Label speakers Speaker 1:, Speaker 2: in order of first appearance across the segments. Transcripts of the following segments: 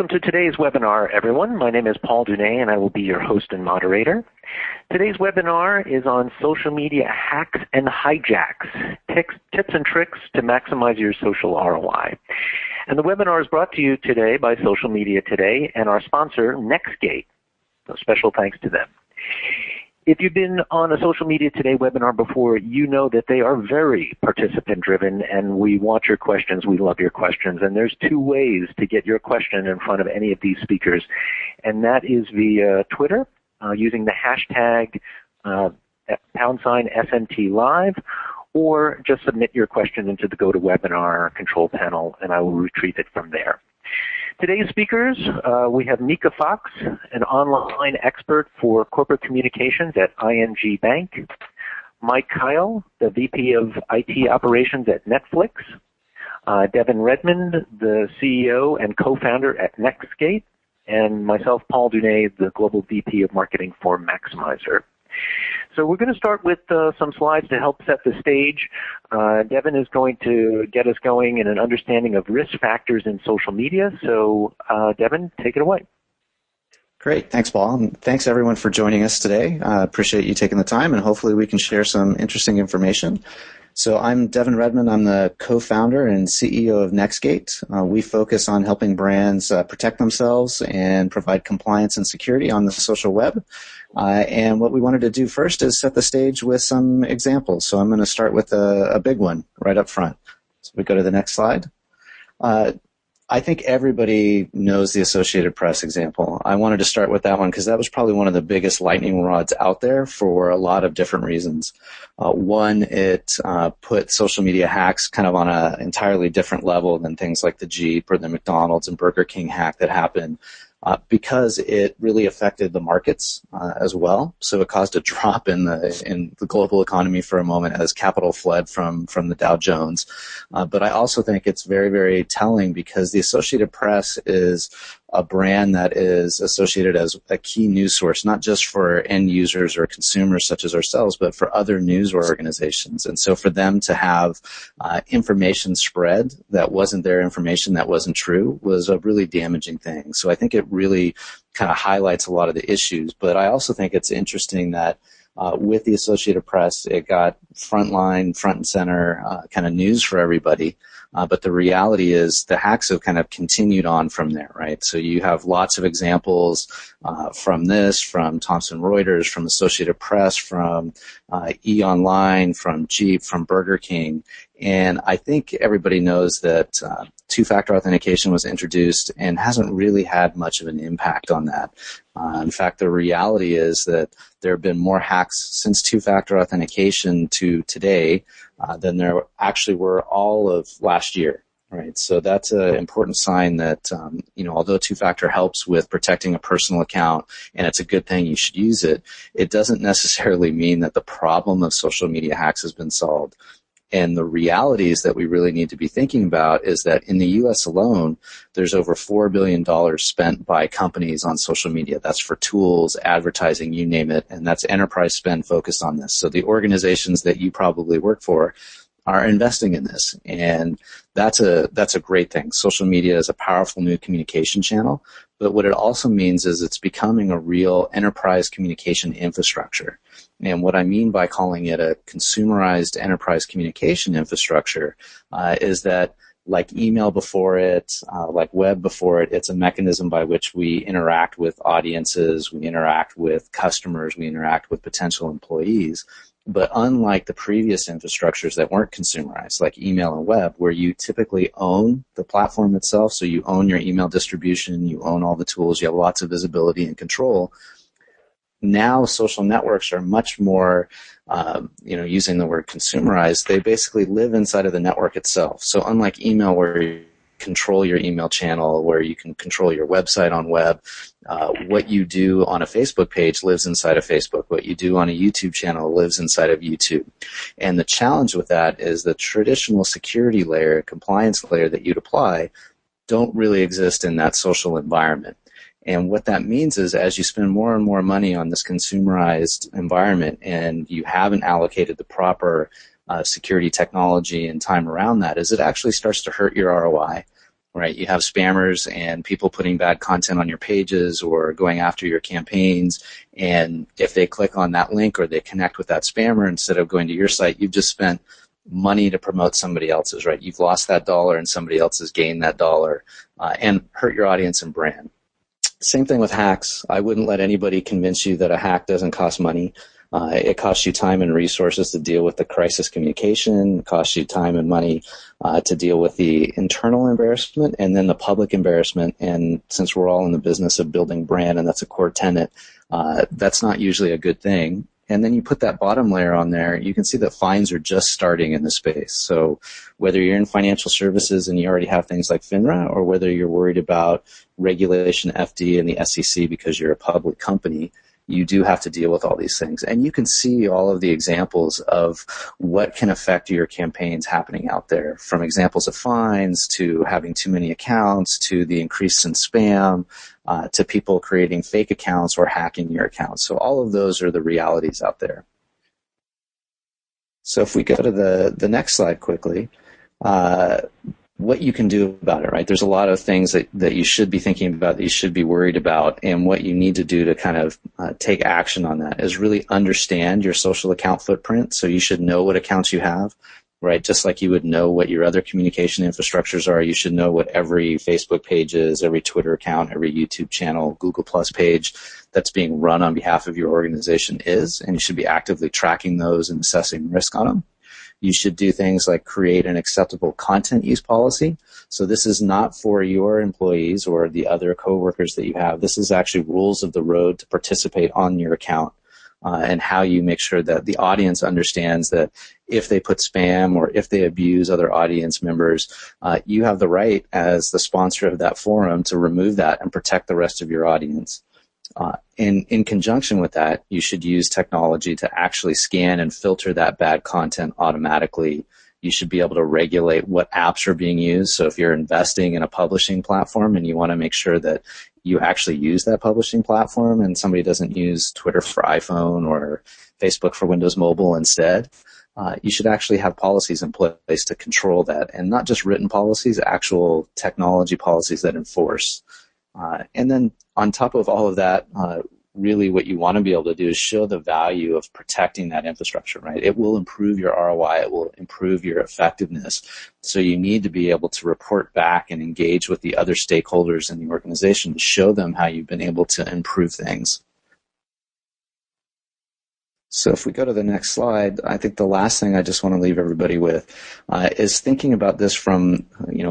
Speaker 1: Welcome to today's webinar, everyone. My name is Paul Dunet, and I will be your host and moderator. Today's webinar is on social media hacks and hijacks, tips and tricks to maximize your social ROI. And the webinar is brought to you today by Social Media Today and our sponsor, Nextgate. So special thanks to them. If you've been on a Social Media Today webinar before, you know that they are very participant-driven, and we want your questions. We love your questions. And there's two ways to get your question in front of any of these speakers, and that is via Twitter, using the hashtag #SMTLive, or just submit your question into the GoToWebinar control panel, and I will retrieve it from there. Today's speakers, we have Mika Fox, an online expert for corporate communications at ING Bank, Mike Kyle, the VP of IT operations at Netflix, Devin Redmond, the CEO and co-founder at Nextgate, and myself, Paul Dunet, the global VP of marketing for Maximizer. So we're going to start with some slides to help set the stage. Devin is going to get us going in an understanding of risk factors in social media. So Devin, take it away.
Speaker 2: Great. Thanks, Paul. And thanks, everyone, for joining us today. I appreciate you taking the time, and hopefully we can share some interesting information. So I'm Devin Redmond. I'm the co-founder and CEO of Nextgate. We focus on helping brands protect themselves and provide compliance and security on the social web. And what we wanted to do first is set the stage with some examples. So I'm going to start with a big one right up front. So we go to the next slide. I think everybody knows the Associated Press example. I wanted to start with that one because that was probably one of the biggest lightning rods out there for a lot of different reasons. One, it put social media hacks kind of on an entirely different level than things like the Jeep or the McDonald's and Burger King hack that happened. Because it really affected the markets as well. So it caused a drop in the global economy for a moment as capital fled from the Dow Jones. But I also think it's very, very telling because the Associated Press is a brand that is associated as a key news source, not just for end users or consumers such as ourselves, but for other news organizations. And so for them to have information spread that wasn't their information, that wasn't true, was a really damaging thing. So I think it really kind of highlights a lot of the issues. But I also think it's interesting that with the Associated Press, it got front and center kind of news for everybody. But the reality is the hacks have kind of continued on from there, right? So you have lots of examples from this, from Thomson Reuters, from Associated Press, from E-Online, from Jeep, from Burger King. And I think everybody knows that two-factor authentication was introduced and hasn't really had much of an impact on that. In fact, the reality is that there have been more hacks since two-factor authentication to today than there actually were all of last year, right? So that's an important sign that, although two-factor helps with protecting a personal account and it's a good thing, you should use it, it doesn't necessarily mean that the problem of social media hacks has been solved. And the realities that we really need to be thinking about is that in the U.S. alone, there's over $4 billion spent by companies on social media. That's for tools, advertising, you name it, and that's enterprise spend focused on this. So the organizations that you probably work for are investing in this, and that's a great thing. Social media is a powerful new communication channel, but what it also means is it's becoming a real enterprise communication infrastructure. And what I mean by calling it a consumerized enterprise communication infrastructure is that like email before it, like web before it, it's a mechanism by which we interact with audiences, we interact with customers, we interact with potential employees. But unlike the previous infrastructures that weren't consumerized, like email and web, where you typically own the platform itself, so you own your email distribution, you own all the tools, you have lots of visibility and control. Now social networks are much more, using the word consumerized, they basically live inside of the network itself. So unlike email where you control your email channel, where you can control your website on web, what you do on a Facebook page lives inside of Facebook. What you do on a YouTube channel lives inside of YouTube. And the challenge with that is the traditional security layer, compliance layer that you'd apply don't really exist in that social environment. And what that means is as you spend more and more money on this consumerized environment and you haven't allocated the proper security technology and time around that, is it actually starts to hurt your ROI. right? You have spammers and people putting bad content on your pages or going after your campaigns. And if they click on that link or they connect with that spammer instead of going to your site, you've just spent money to promote somebody else's, right? You've lost that dollar and somebody else has gained that dollar and hurt your audience and brand. Same thing with hacks. I wouldn't let anybody convince you that a hack doesn't cost money. It costs you time and resources to deal with the crisis communication. It costs you time and money to deal with the internal embarrassment and then the public embarrassment. And since we're all in the business of building brand, and that's a core tenet, that's not usually a good thing. And then you put that bottom layer on there, you can see that fines are just starting in the space. So whether you're in financial services and you already have things like FINRA, or whether you're worried about regulation, FD, and the SEC because you're a public company, you do have to deal with all these things. And you can see all of the examples of what can affect your campaigns happening out there, from examples of fines to having too many accounts to the increase in spam to people creating fake accounts or hacking your accounts. So all of those are the realities out there. So if we go to the next slide quickly, what you can do about it, right? There's a lot of things that you should be thinking about, that you should be worried about, and what you need to do to kind of take action on that is really understand your social account footprint. So you should know what accounts you have, right? Just like you would know what your other communication infrastructures are, you should know what every Facebook page is, every Twitter account, every YouTube channel, Google Plus page that's being run on behalf of your organization is, and you should be actively tracking those and assessing risk on them. You should do things like create an acceptable content use policy. So this is not for your employees or the other coworkers that you have. This is actually rules of the road to participate on your account, and how you make sure that the audience understands that if they put spam or if they abuse other audience members, you have the right as the sponsor of that forum to remove that and protect the rest of your audience. In conjunction with that, you should use technology to actually scan and filter that bad content automatically. You should be able to regulate what apps are being used. So if you're investing in a publishing platform and you want to make sure that you actually use that publishing platform and somebody doesn't use Twitter for iPhone or Facebook for Windows Mobile instead, you should actually have policies in place to control that, and not just written policies, actual technology policies that enforce. And then on top of all of that, really what you want to be able to do is show the value of protecting that infrastructure, right? It will improve your ROI. It will improve your effectiveness. So you need to be able to report back and engage with the other stakeholders in the organization to show them how you've been able to improve things. So if we go to the next slide, I think the last thing I just want to leave everybody with is thinking about this from,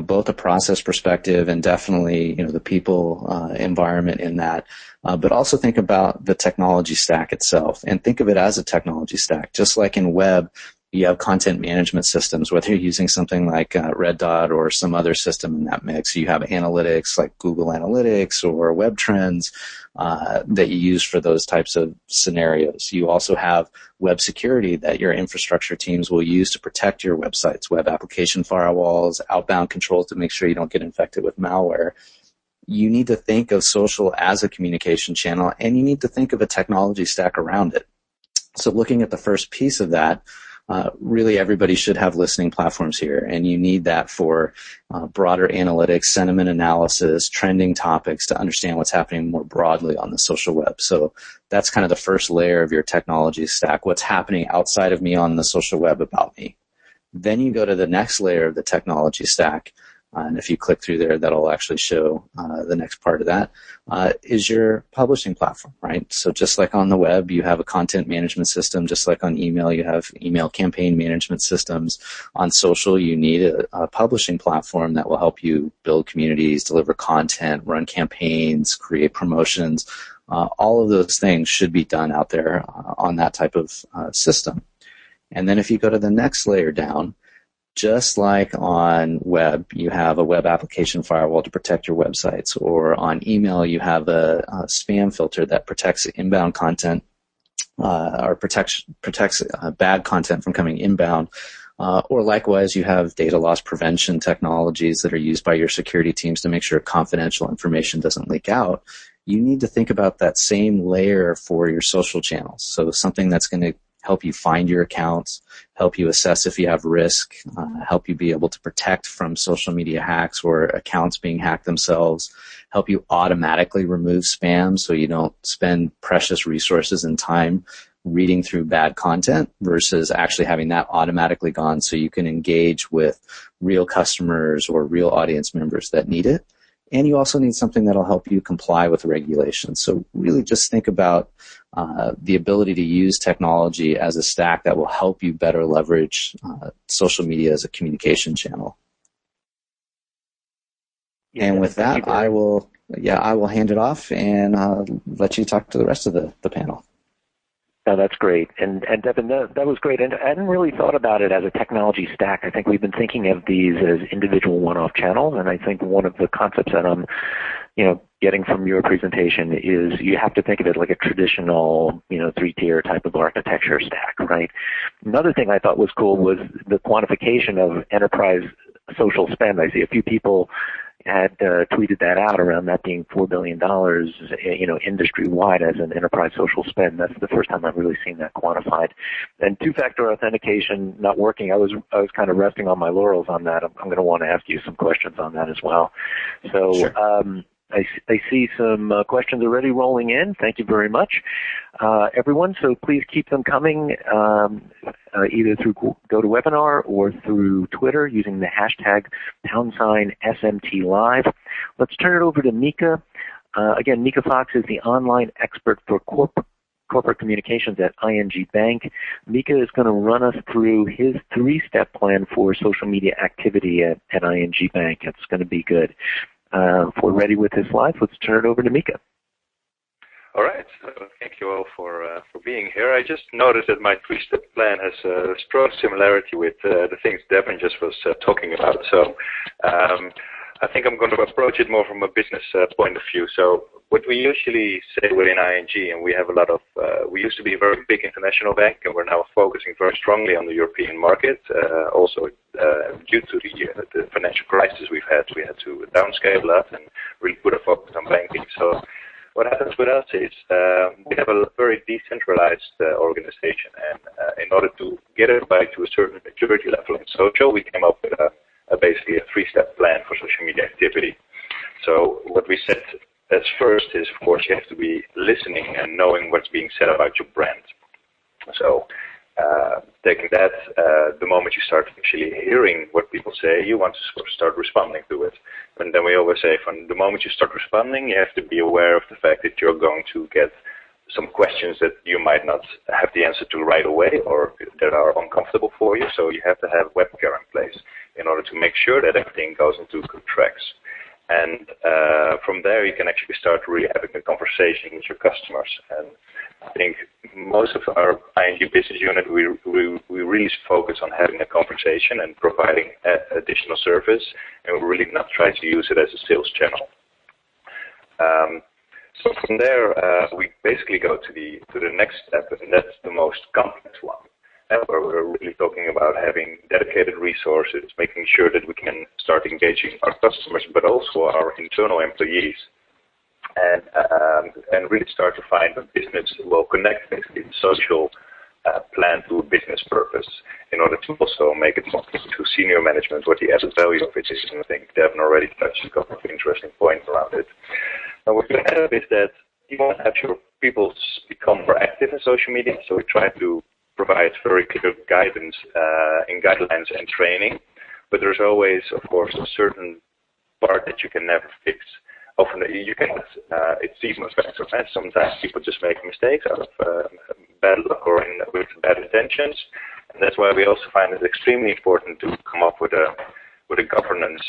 Speaker 2: both a process perspective and definitely, the people environment in that, but also think about the technology stack itself and think of it as a technology stack. Just like in web, you have content management systems, whether you're using something like Red Dot or some other system in that mix. You have analytics like Google Analytics or Web Trends that you use for those types of scenarios. You also have web security that your infrastructure teams will use to protect your websites, web application firewalls, outbound controls to make sure you don't get infected with malware. You need to think of social as a communication channel, and you need to think of a technology stack around it. So looking at the first piece of that, really everybody should have listening platforms here, and you need that for broader analytics, sentiment analysis, trending topics to understand what's happening more broadly on the social web. So that's kind of the first layer of your technology stack, what's happening outside of me on the social web about me. Then you go to the next layer of the technology stack, and if you click through there, that'll actually show the next part of that, is your publishing platform, right? So just like on the web, you have a content management system. Just like on email, you have email campaign management systems. On social, you need a publishing platform that will help you build communities, deliver content, run campaigns, create promotions. All of those things should be done out there on that type of system. And then if you go to the next layer down, just like on web, you have a web application firewall to protect your websites, or on email, you have a spam filter that protects inbound content or protects bad content from coming inbound. Or likewise, you have data loss prevention technologies that are used by your security teams to make sure confidential information doesn't leak out. You need to think about that same layer for your social channels. So something that's going to help you find your accounts, help you assess if you have risk, help you be able to protect from social media hacks or accounts being hacked themselves, help you automatically remove spam so you don't spend precious resources and time reading through bad content versus actually having that automatically gone so you can engage with real customers or real audience members that need it. And you also need something that'll help you comply with regulations. So really just think about the ability to use technology as a stack that will help you better leverage social media as a communication channel. Yeah, and with that, I will hand it off and let you talk to the rest of the panel.
Speaker 1: No, that's great. And Devin, that was great. And I hadn't really thought about it as a technology stack. I think we've been thinking of these as individual one-off channels. And I think one of the concepts that I'm, getting from your presentation is you have to think of it like a traditional, three-tier type of architecture stack, right? Another thing I thought was cool was the quantification of enterprise social spend. I see a few people had tweeted that out around that being $4 billion, industry-wide as an enterprise social spend. That's the first time I've really seen that quantified. And two-factor authentication not working. I was kind of resting on my laurels on that. I'm going to want to ask you some questions on that as well. So sure. I see some questions already rolling in. Thank you very much, everyone. So please keep them coming either through GoToWebinar or through Twitter using the hashtag #SMTLive. Let's turn it over to Mika. Again, Mika Fox is the online expert for corporate communications at ING Bank. Mika is going to run us through his 3-step plan for social media activity at ING Bank. It's going to be good. If we're ready with his slides, let's turn it over to Mika.
Speaker 3: All right. Thank you all for being here. I just noticed that my 3-step plan has a strong similarity with the things Devin just was talking about. So I think I'm going to approach it more from a business point of view. So what we usually say within ING, and we have a lot of, we used to be a very big international bank, and we're now focusing very strongly on the European market. Also, due to the financial crisis we had to downscale that and really put a focus on banking. So what happens with us is we have a very decentralized organization, and in order to get everybody to a certain maturity level in social, we came up with basically a 3-step plan for social media activity. So what we said as first is, of course, you have to be listening and knowing what's being said about your brand. So taking that, the moment you start actually hearing what people say, you want to sort of start responding to it. And then we always say, from the moment you start responding, you have to be aware of the fact that you're going to get some questions that you might not have the answer to right away or that are uncomfortable for you. So you have to have web care in place in order to make sure that everything goes into good tracks. And from there, you can actually start really having a conversation with your customers. And I think most of our ING business unit, we really focus on having a conversation and providing additional service, and we really not try to use it as a sales channel. So from there, we basically go to the next step, and that's the most complex one, where we're really talking about having dedicated resources, making sure that we can start engaging our customers, but also our internal employees, and really start to find a business that will connect basically the social plan to a business purpose in order to also make it more clear to senior management what the added value of it is. And I think Devin already touched a couple of interesting points around it. Now, what you have is that you want to have your people become more active in social media, so we try to provide very clear guidance in guidelines and training, but there's always, of course, a certain part that you can never fix. Often you cannot, it's seasonal factor. Sometimes people just make mistakes out of bad luck or with bad intentions, and that's why we also find it extremely important to come up with a governance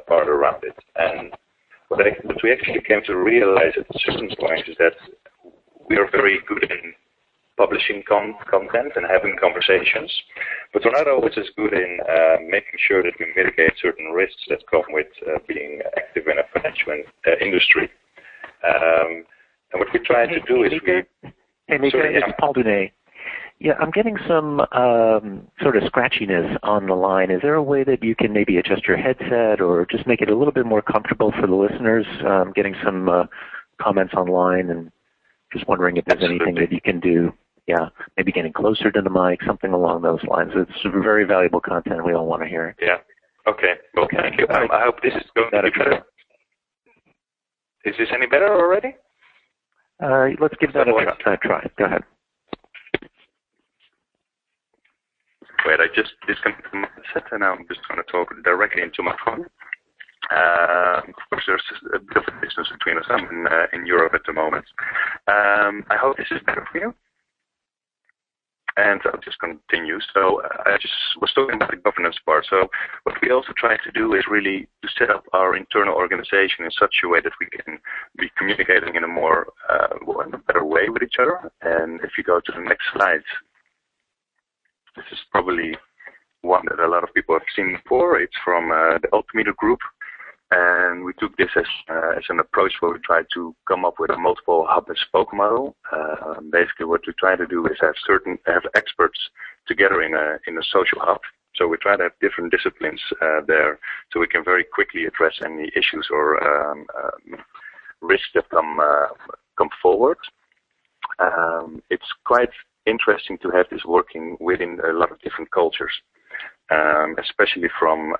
Speaker 3: part around it. And what we actually came to realize at a certain point is that we are very good in publishing content and having conversations, but we're not always as good in making sure that we mitigate certain risks that come with being active in a financial industry. And what we're trying to do is
Speaker 1: it's Paul Dunet. Yeah, I'm getting some sort of scratchiness on the line. Is there a way that you can maybe adjust your headset or just make it a little bit more comfortable for the listeners? I'm getting some comments online and just wondering if there's anything that you can do. Yeah, maybe getting closer to the mic, something along those lines. It's very valuable content. We all want to hear it.
Speaker 3: Yeah. Okay. Well,
Speaker 1: Okay.
Speaker 3: thank you. I hope this is going to be better. Is this any better already?
Speaker 1: Let's give that a try. Go ahead.
Speaker 3: Wait, I just disconnected my headset and now I'm just going to talk directly into my phone. Of course, there's a bit of a distance between us. I'm in Europe at the moment. I hope this is better for you. And I'll just continue. So I just was talking about the governance part. So what we also try to do is really to set up our internal organization in such a way that we can be communicating in a more, in a better way with each other. And if you go to the next slide, this is probably one that a lot of people have seen before. It's from the Altimeter Group. And we took this as an approach where we tried to come up with a multiple hub and spoke model. Basically, what we try to do is have experts together in a social hub. So we try to have different disciplines there, so we can very quickly address any issues or risks that come forward. It's quite interesting to have this working within a lot of different cultures. Especially from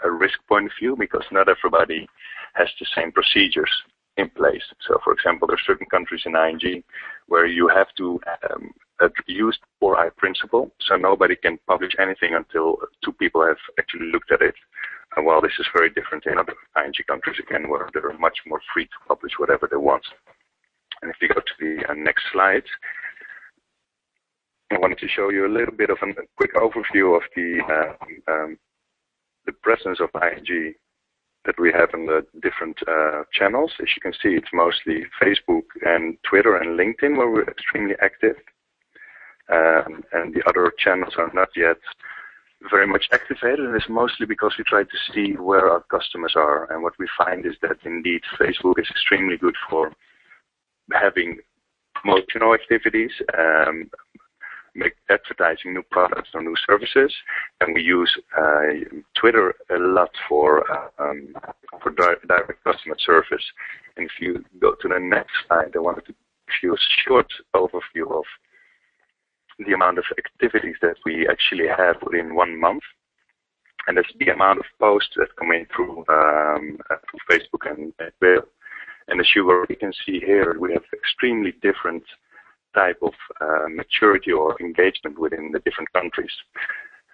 Speaker 3: a risk point of view, because not everybody has the same procedures in place. So, for example, there are certain countries in ING where you have to use the 4I principle, so nobody can publish anything until two people have actually looked at it. While this is very different in other ING countries, again, where they're much more free to publish whatever they want. And if you go to the next slide, I wanted to show you a little bit of a quick overview of the presence of ING that we have in the different channels. As you can see, it's mostly Facebook and Twitter and LinkedIn where we're extremely active. And the other channels are not yet very much activated, and it's mostly because we try to see where our customers are. And what we find is that indeed Facebook is extremely good for having promotional activities, make advertising new products or new services, and we use Twitter a lot for direct customer service. And if you go to the next slide, I wanted to give you a short overview of the amount of activities that we actually have within 1 month, and that's the amount of posts that come in through Facebook and Twitter. And as you already can see here, we have extremely different type of maturity or engagement within the different countries.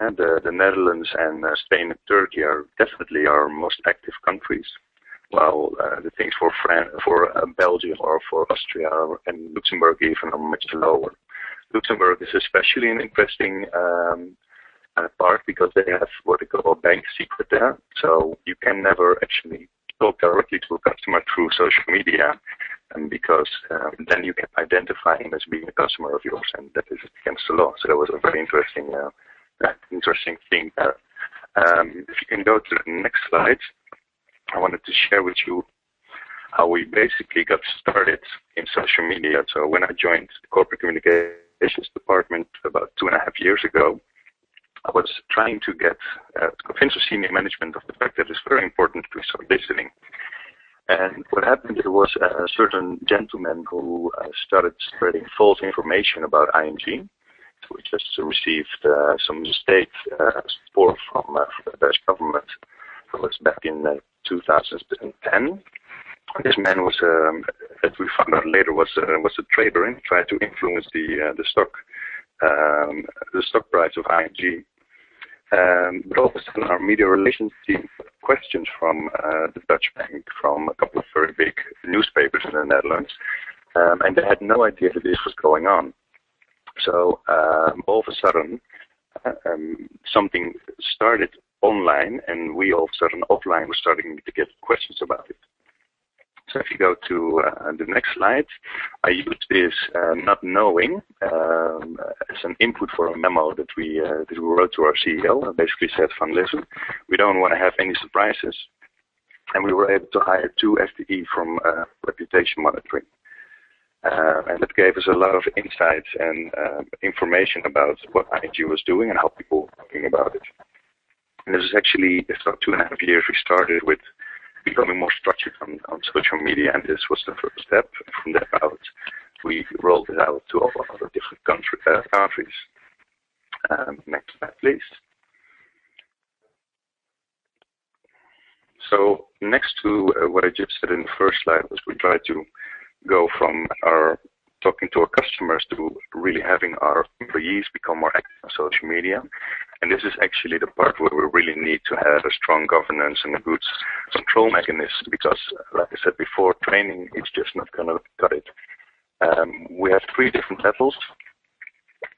Speaker 3: And the Netherlands and Spain and Turkey are definitely our most active countries, while the things for Belgium or for Austria and Luxembourg even are much lower. Luxembourg is especially an interesting part because they have what they call a bank secret there, so you can never actually talk directly to a customer through social media. And because then you can identify him as being a customer of yours, and that is against the law. So that was a very interesting thing there. If you can go to the next slide, I wanted to share with you how we basically got started in social media. So when I joined the corporate communications department about 2.5 years ago, I was trying to convince the senior management of the fact that it's very important to start listening. And what happened, there was a certain gentleman who started spreading false information about ING. So we just received some state support from the Dutch government. That was back in 2010. This man was, as we found out later, was a trader and tried to influence the stock price of ING. But all of a sudden, our media relations team got questions from the Dutch bank, from a couple of very big newspapers in the Netherlands, and they had no idea that this was going on. So all of a sudden, something started online, and we all of a sudden offline were starting to get questions about it. So if you go to the next slide, I used this not knowing as an input for a memo that we wrote to our CEO. And basically said, "Van, listen, we don't want to have any surprises." And we were able to hire 2 FTE from reputation monitoring. And that gave us a lot of insights and information about what ING was doing and how people were talking about it. And this is actually, for 2.5 years, we started with becoming more structured on social media, and this was the first step. From that out, we rolled it out to all other different countries. Next slide, please. So next to what I just said in the first slide was we tried to go from our talking to our customers to really having our employees become more active on social media. And this is actually the part where we really need to have a strong governance and a good control mechanism because, like I said before, training is just not going to cut it. We have 3 different levels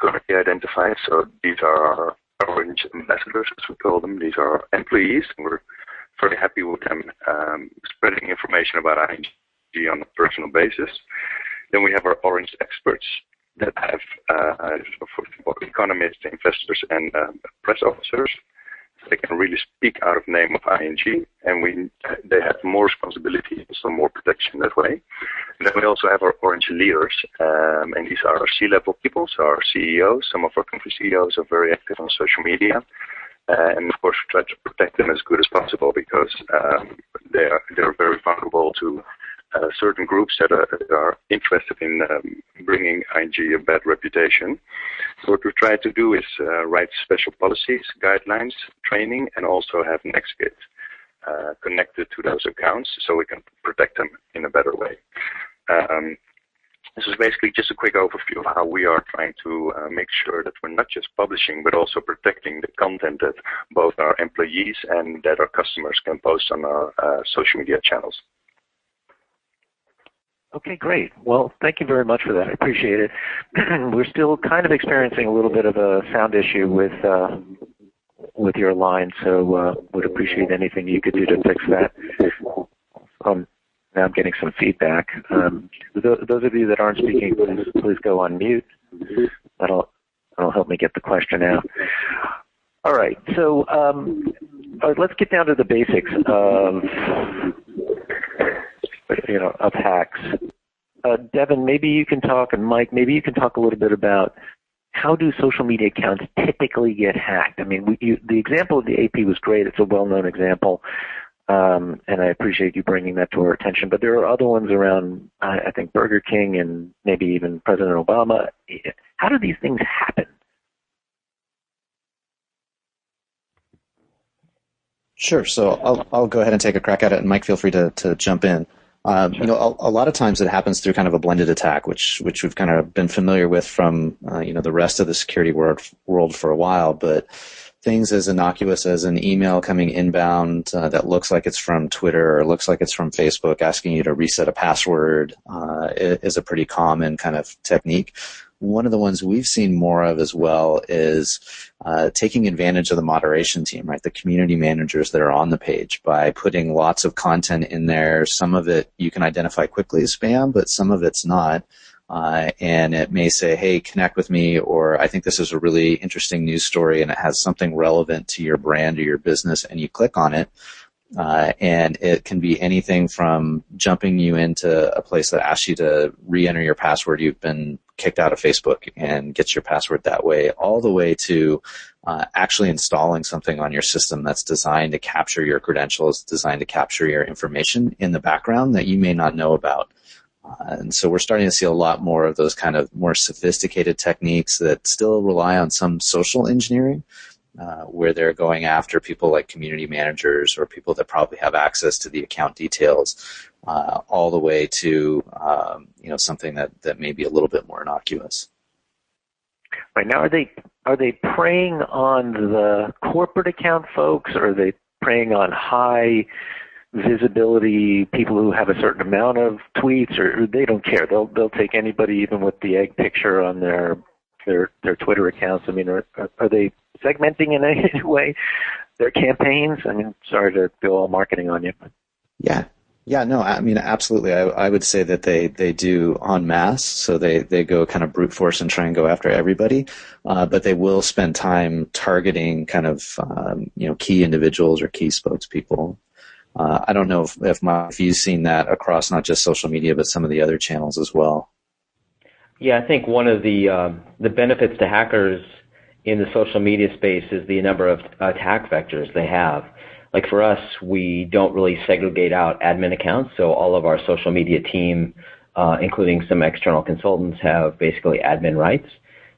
Speaker 3: currently identified. So these are our orange ambassadors, as we call them. These are our employees, and we're very happy with them spreading information about ING on a personal basis. Then we have our orange experts that have, for example, economists, investors, and press officers. They can really speak out of name of ING, and they have more responsibility and some more protection that way. And then we also have our orange leaders, and these are our C-level people, so our CEOs. Some of our country CEOs are very active on social media. And of course, we try to protect them as good as possible because they're very vulnerable to certain groups that are interested in bringing ING a bad reputation. So what we try to do is write special policies, guidelines, training, and also have NextGate connected to those accounts so we can protect them in a better way. This is basically just a quick overview of how we are trying to make sure that we're not just publishing, but also protecting the content that both our employees and that our customers can post on our social media channels.
Speaker 1: Okay, great. Well, thank you very much for that. I appreciate it. We're still kind of experiencing a little bit of a sound issue with your line, so would appreciate anything you could do to fix that. Now I'm getting some feedback. Those of you that aren't speaking, please go on mute. That'll help me get the question out. All right, so let's get down to the basics of hacks. Devin, maybe you can talk, and Mike, maybe you can talk a little bit about how do social media accounts typically get hacked? I mean, the example of the AP was great. It's a well-known example, and I appreciate you bringing that to our attention. But there are other ones around, I think, Burger King and maybe even President Obama. How do these things happen?
Speaker 2: Sure. So I'll go ahead and take a crack at it, and Mike, feel free to jump in. A lot of times it happens through kind of a blended attack, which we've kind of been familiar with from the rest of the security world for a while. But things as innocuous as an email coming inbound that looks like it's from Twitter or looks like it's from Facebook asking you to reset a password is a pretty common kind of technique. One of the ones we've seen more of as well is taking advantage of the moderation team, right? The community managers that are on the page by putting lots of content in there. Some of it you can identify quickly as spam, but some of it's not. And it may say, hey, connect with me, or I think this is a really interesting news story and it has something relevant to your brand or your business, and you click on it. And it can be anything from jumping you into a place that asks you to re-enter your password. You've been kicked out of Facebook and gets your password that way, all the way to actually installing something on your system that's designed to capture your credentials, designed to capture your information in the background that you may not know about. And so we're starting to see a lot more of those kind of more sophisticated techniques that still rely on some social engineering, where they're going after people like community managers or people that probably have access to the account details, all the way to something that may be a little bit more innocuous.
Speaker 1: Right now, are they preying on the corporate account folks, or are they preying on high visibility people who have a certain amount of tweets, or they don't care? They'll take anybody, even with the egg picture on their Twitter accounts. I mean, are they segmenting in any way their campaigns? I mean, sorry to go all marketing on you. Yeah, no, I mean, absolutely. I would say that they do en masse, so they go kind of brute force and try and go after everybody, but they will spend time targeting kind of, key individuals or key spokespeople. I don't know if you've seen that across not just social media, but some of the other channels as well.
Speaker 4: Yeah, I think one of the benefits to hackers in the social media space is the number of attack vectors they have. Like for us, we don't really segregate out admin accounts, so all of our social media team including some external consultants, have basically admin rights.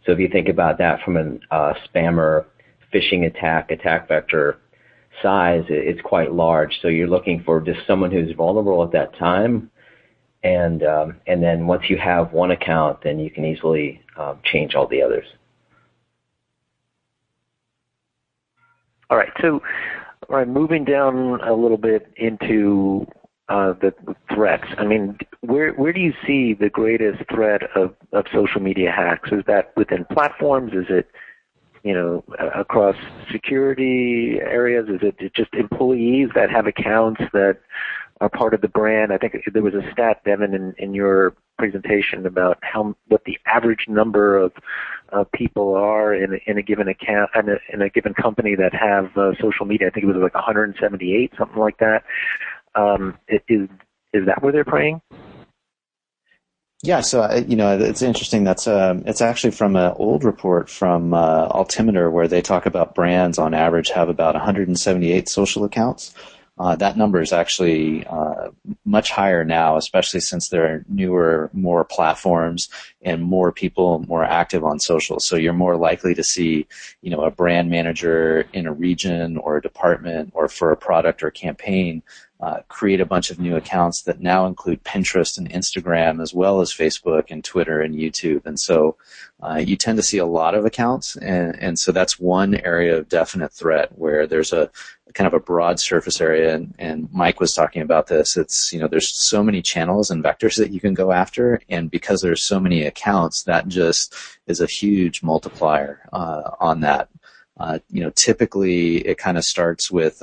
Speaker 4: So if you think about that from a spammer phishing attack vector size, it's quite large. So you're looking for just someone who's vulnerable at that time, and then once you have one account, then you can easily change all the others.
Speaker 1: All right. So, all right, moving down a little bit into the threats. I mean, where do you see the greatest threat of social media hacks? Is that within platforms? Is it, across security areas? Is it just employees that have accounts that are part of the brand? I think there was a stat, Devin, in your presentation about what the average number of people are in a given account in a given company that have social media. I think it was like 178, something like that. Is that where they're preying?
Speaker 2: Yeah, so it's interesting. It's actually from an old report from Altimeter, where they talk about brands on average have about 178 social accounts. That number is actually much higher now, especially since there are newer, more platforms and more people more active on social. So you're more likely to see, a brand manager in a region or a department or for a product or campaign create a bunch of new accounts that now include Pinterest and Instagram, as well as Facebook and Twitter and YouTube. And so you tend to see a lot of accounts. And so that's one area of definite threat where there's a kind of a broad surface area. And Mike was talking about this. It's, there's so many channels and vectors that you can go after. And because there's so many accounts, that just is a huge multiplier on that. Typically it kind of starts with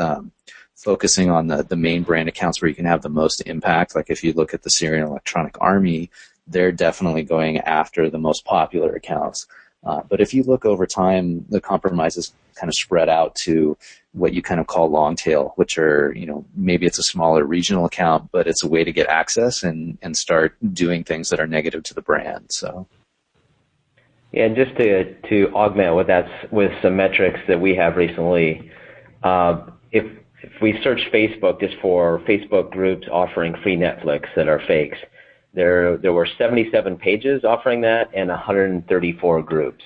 Speaker 2: focusing on the main brand accounts where you can have the most impact. Like if you look at the Syrian Electronic Army, they're definitely going after the most popular accounts. But if you look over time, the compromises kind of spread out to what you kind of call long tail, which are, maybe it's a smaller regional account, but it's a way to get access and start doing things that are negative to the brand. So.
Speaker 4: Yeah, and just to augment with some metrics that we have recently, if we search Facebook just for Facebook groups offering free Netflix that are fakes, there were 77 pages offering that and 134 groups.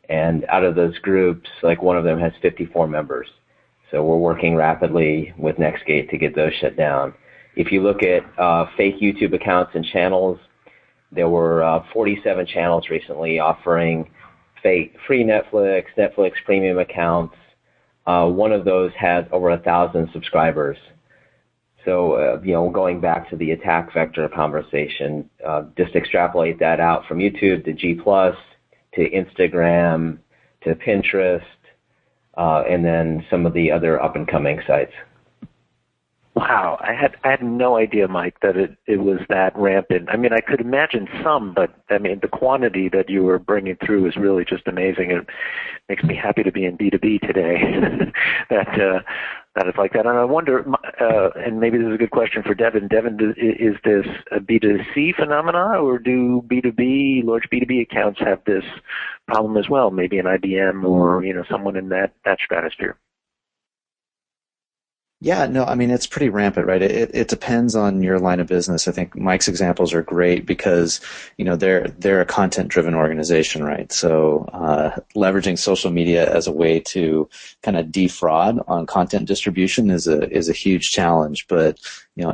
Speaker 4: And out of those groups, like one of them has 54 members. So we're working rapidly with Nextgate to get those shut down. If you look at fake YouTube accounts and channels, there were 47 channels recently offering fake free Netflix premium accounts. One of those had over 1,000 subscribers. So, going back to the attack vector conversation, just extrapolate that out from YouTube to G+, to Instagram, to Pinterest, and then some of the other up-and-coming sites.
Speaker 1: Wow, I had no idea, Mike, that it was that rampant. I mean, I could imagine some, but I mean, the quantity that you were bringing through is really just amazing. It makes me happy to be in B2B today. That it's like that. And I wonder, and maybe this is a good question for Devin. Devin, is this a B2C phenomena, or do large B2B accounts have this problem as well? Maybe an IBM or someone in that stratosphere.
Speaker 2: Yeah, no, I mean, it's pretty rampant, right? It depends on your line of business. I think Mike's examples are great because, they're a content-driven organization, right? So leveraging social media as a way to kind of defraud on content distribution is a huge challenge. But,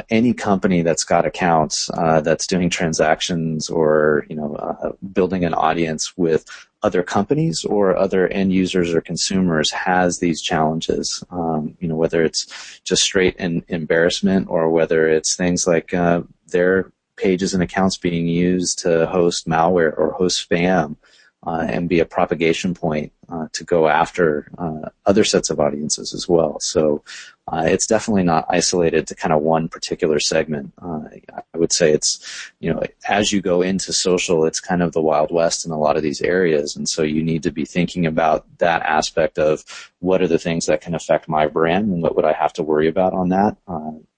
Speaker 2: any company that's got accounts, that's doing transactions or, building an audience with other companies or other end users or consumers has these challenges, whether it's just straight embarrassment or whether it's things like their pages and accounts being used to host malware or host spam and be a propagation point to go after other sets of audiences as well. So it's definitely not isolated to kind of one particular segment. I would say it's, as you go into social, it's kind of the Wild West in a lot of these areas. And so you need to be thinking about that aspect of what are the things that can affect my brand and what would I have to worry about on that.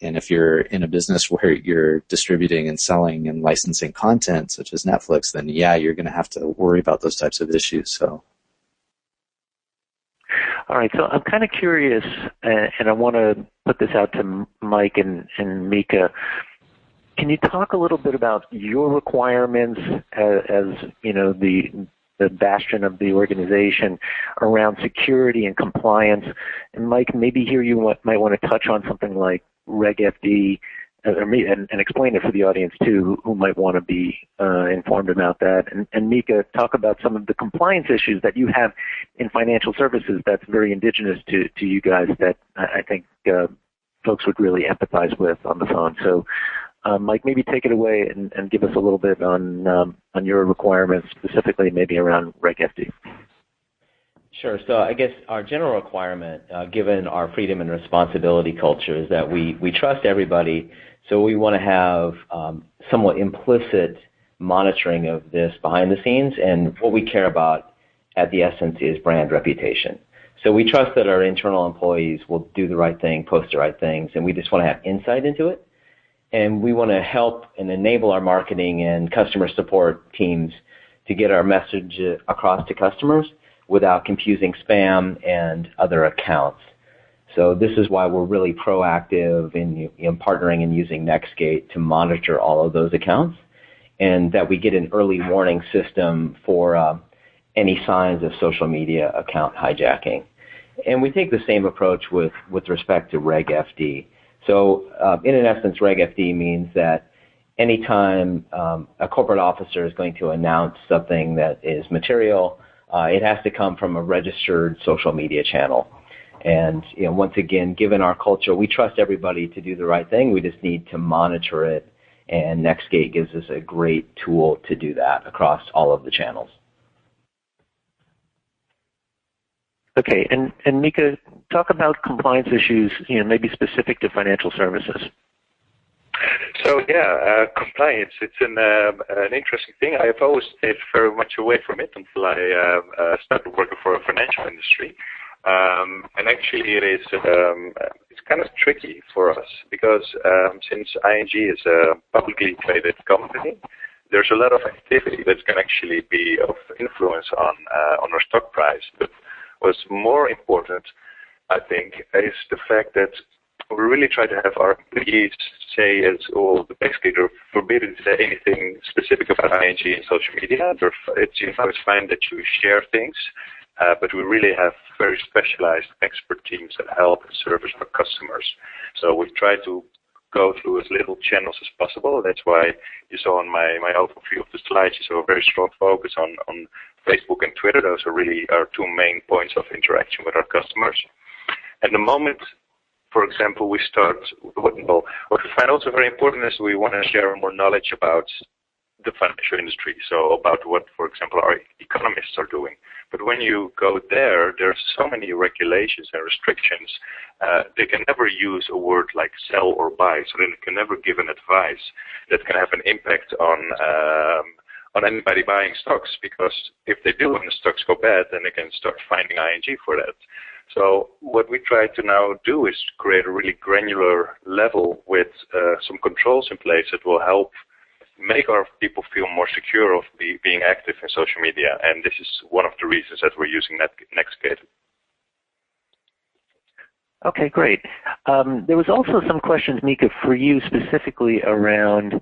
Speaker 2: And if you're in a business where you're distributing and selling and licensing content such as Netflix, then yeah, you're going to have to worry about those types of issues. So.
Speaker 1: All right, so I'm kind of curious, and I want to put this out to Mike and Mika. can you talk a little bit about your requirements as the bastion of the organization around security and compliance? And Mike, maybe here you might want to touch on something like Reg FD and explain it for the audience too, who might want to be informed about that. And Mika, talk about some of the compliance issues that you have in financial services that's very indigenous to you guys that I think folks would really empathize with on the phone. So, Mike, maybe take it away and give us a little bit on your requirements, specifically maybe around Reg FD.
Speaker 4: Sure. So I guess our general requirement, given our freedom and responsibility culture, is that we trust everybody. So we want to have somewhat implicit monitoring of this behind the scenes. And what we care about at the essence is brand reputation. So we trust that our internal employees will do the right thing, post the right things, and we just want to have insight into it. And we want to help and enable our marketing and customer support teams to get our message across to customers without confusing spam and other accounts. So this is why we're really proactive in partnering and using Nextgate to monitor all of those accounts, and that we get an early warning system for any signs of social media account hijacking. And we take the same approach with respect to Reg FD. So in essence, Reg FD means that anytime a corporate officer is going to announce something that is material, it has to come from a registered social media channel. And once again, given our culture, we trust everybody to do the right thing. We just need to monitor it, and Nextgate gives us a great tool to do that across all of the channels.
Speaker 1: Okay, and Mika, talk about compliance issues, maybe specific to financial services.
Speaker 3: So compliance, it's an interesting thing. I've always stayed very much away from it until I started working for a financial industry. And actually it's kind of tricky for us because since ING is a publicly traded company, there's a lot of activity that can actually be of influence on our stock price. But what's more important, I think, is the fact that we really try to have our employees say, basically they're forbidden to say anything specific about ING in social media. It's fine that you share things, but we really have very specialized expert teams that help and service our customers. So we try to go through as little channels as possible. That's why you saw on my overview of the slides, you saw a very strong focus on Facebook and Twitter. Those are really our two main points of interaction with our customers. At the moment, for example, we start, what we find also very important is we want to share more knowledge about the financial industry, so about what, for example, our economists are doing. But when you go there are so many regulations and restrictions. They can never use a word like sell or buy, so they can never give an advice that can have an impact on anybody buying stocks, because if they do and the stocks go bad, then they can start finding ING for that. So what we try to now do is create a really granular level with some controls in place that will help make our people feel more secure of being active in social media. And this is one of the reasons that we're using Nextgate.
Speaker 1: Okay, great. There was also some questions, Mika, for you specifically around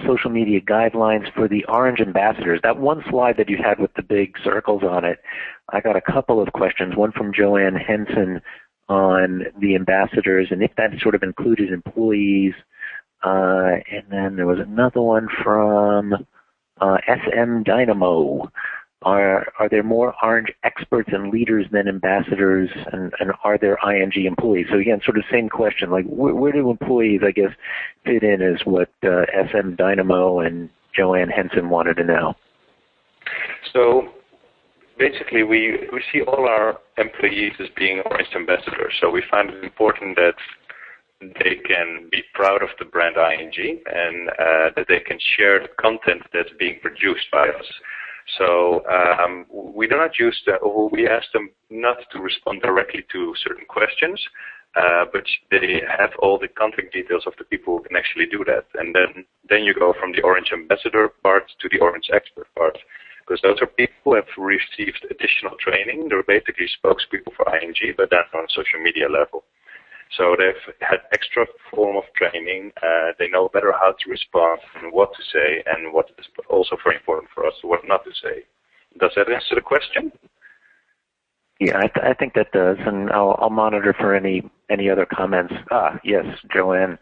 Speaker 1: social media guidelines for the Orange ambassadors. That one slide that you had with the big circles on it, I got a couple of questions, one from Joanne Henson on the ambassadors and if that sort of included employees. And then there was another one from SM Dynamo. Are there more Orange experts and leaders than ambassadors, and are there ING employees? So again, sort of same question, like where do employees, I guess, fit in is what SM Dynamo and Joanne Henson wanted to know.
Speaker 3: So basically we see all our employees as being Orange ambassadors. So we find it important that they can be proud of the brand ING and that they can share the content that's being produced by us. So we do not use we ask them not to respond directly to certain questions, but they have all the contact details of the people who can actually do that. And then you go from the Orange ambassador part to the Orange expert part, because those are people who have received additional training. They're basically spokespeople for ING, but that's on a social media level. So they've had extra form of training. They know better how to respond and what to say, and what is also very important for us, what not to say. Does that answer the question?
Speaker 1: Yeah, I think that does, and I'll monitor for any other comments. Yes, Joanne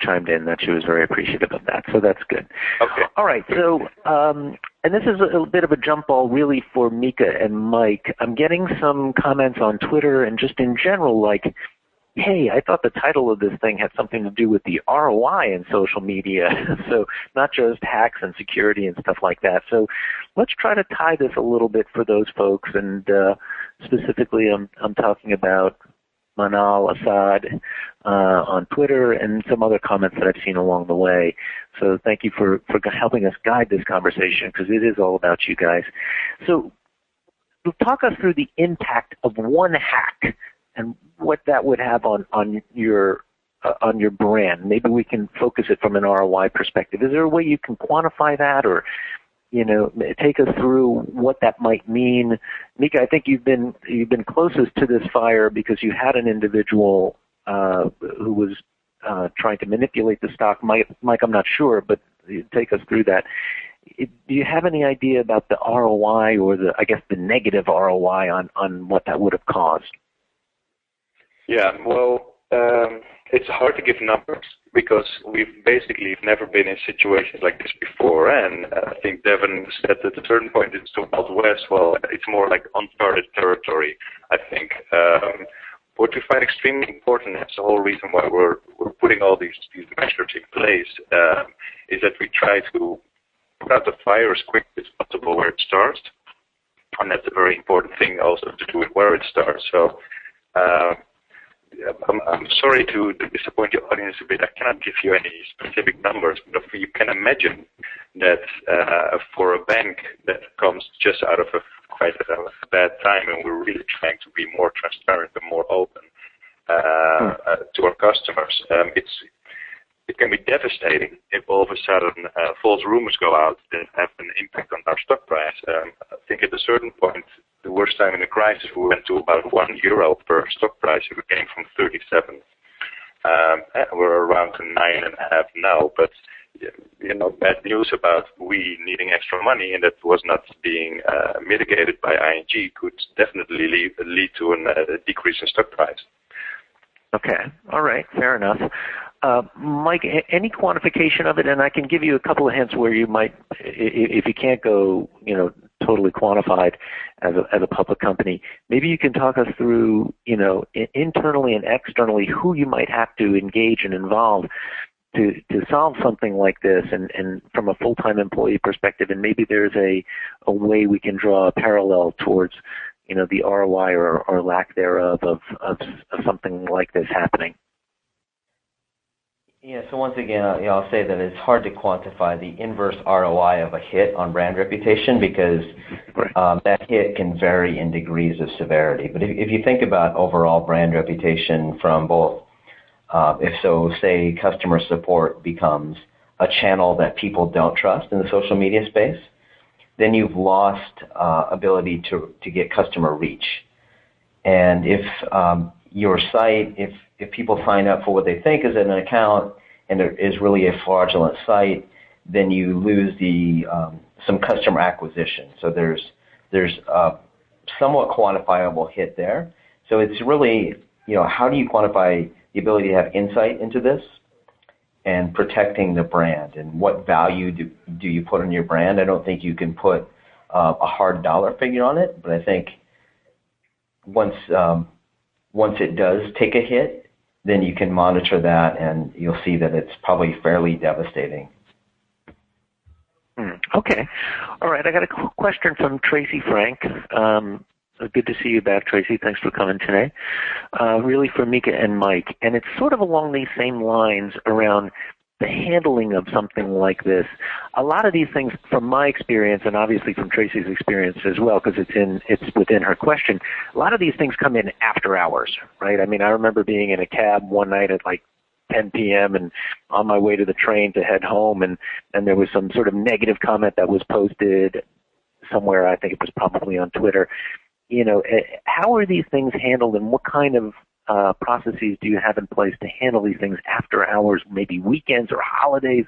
Speaker 1: chimed in that she was very appreciative of that, so that's good.
Speaker 3: Okay.
Speaker 1: All right, so, and this is a bit of a jump ball really for Mika and Mike. I'm getting some comments on Twitter and just in general like, hey, I thought the title of this thing had something to do with the ROI in social media, so not just hacks and security and stuff like that. So let's try to tie this a little bit for those folks, and specifically I'm talking about Manal Assad on Twitter and some other comments that I've seen along the way. So thank you for helping us guide this conversation, because it is all about you guys. So talk us through the impact of one hack and what that would have on your brand. Maybe we can focus it from an ROI perspective. Is there a way you can quantify that, or take us through what that might mean? Mika, I think you've been closest to this fire because you had an individual who was trying to manipulate the stock. Mike, I'm not sure, but take us through that. Do you have any idea about the ROI, or the negative ROI on what that would have caused?
Speaker 3: Yeah, well, it's hard to give numbers because we've basically never been in situations like this before. And I think Devin said at a certain point it's so Wild West. Well, it's more like uncharted territory, I think. What we find extremely important, that's the whole reason why we're putting all these measures in place, is that we try to put out the fire as quick as possible where it starts. And that's a very important thing also to do with where it starts. So I'm sorry to disappoint the audience a bit. I cannot give you any specific numbers, but if you can imagine that for a bank that comes just out of quite a bad time, and we're really trying to be more transparent and more open to our customers, it can be devastating if all of a sudden false rumors go out that have an impact on our stock price. I think at a certain point, the worst time in the crisis, we went to about €1 per stock price. We came from 37. We're around to 9.5 now. But bad news about we needing extra money, and that was not being mitigated by ING, could definitely lead to a decrease in stock price.
Speaker 1: Okay. All right. Fair enough. Mike, any quantification of it? And I can give you a couple of hints where you might, if you can't go, totally quantified as a public company, maybe you can talk us through, internally and externally, who you might have to engage and involve to solve something like this, and from a full-time employee perspective, and maybe there's a way we can draw a parallel towards the ROI or lack thereof of something like this happening.
Speaker 4: Yeah, so once again, I'll say that it's hard to quantify the inverse ROI of a hit on brand reputation, because that hit can vary in degrees of severity. But if you think about overall brand reputation from both, say customer support becomes a channel that people don't trust in the social media space, then you've lost ability to get customer reach. And if your site, if people sign up for what they think is an account and it is really a fraudulent site, then you lose some customer acquisition. So there's a somewhat quantifiable hit there. So it's really, how do you quantify the ability to have insight into this and protecting the brand, and what value do you put on your brand? I don't think you can put a hard dollar figure on it, but I think once it does take a hit, then you can monitor that, and you'll see that it's probably fairly devastating.
Speaker 1: Okay. All right. I got a question from Tracy Frank. Good to see you back, Tracy. Thanks for coming today. Really for Mika and Mike. And it's sort of along these same lines around the handling of something like this. A lot of these things, from my experience, and obviously from Tracy's experience as well, because it's within her question, a lot of these things come in after hours, right? I mean, I remember being in a cab one night at like 10 p.m. and on my way to the train to head home, and there was some sort of negative comment that was posted somewhere. I think it was probably on Twitter. How are these things handled, and what kind of processes do you have in place to handle these things after hours, maybe weekends or holidays?